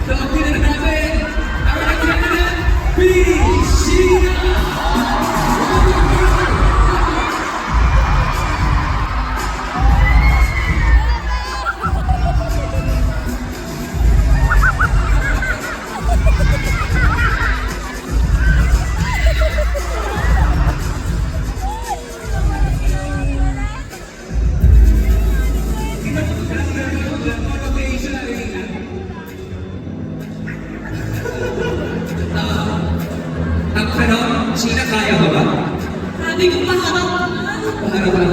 So, pinag natin, our next candidate, B. Sheena! Sheena, kaya ba ba? Sabi ko paharap. Paharap ba?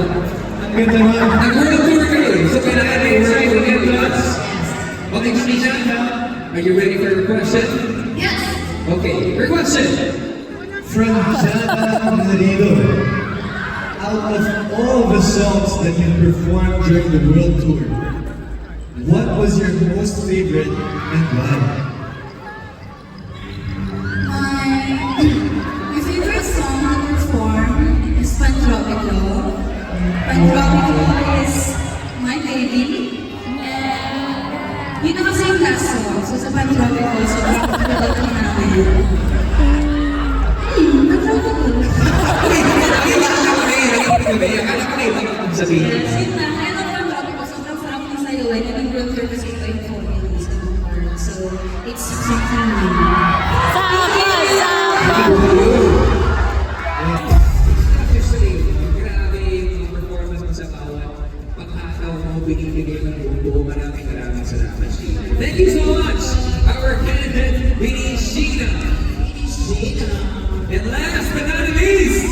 Ang ganda naman. Nag-world tour kayo eh. So kailangan na inside the entrance. Okay, Sheena, are you ready for your question? Yes. Okay, your question. From Jana Marido, out of all the songs that you performed during the world tour, what was your most favorite and why? My favorite song to perform is Pantropico. Pantropico is my baby. And yun na kasi yung last song. So sa Pantropico, sobrang kapagod namin. Pantropico. Akala ko na ibang sabihin. Yes, yun na. Kaya ng Pantropico, sobrang sarap ng sayuan. Yung nag-world tour kasi ito yung 4 days na part. So it's something new. Actually, grabe yung performance mo sa bawat paghataw mo, binibigay ng buo. Maraming salamat, Sheena.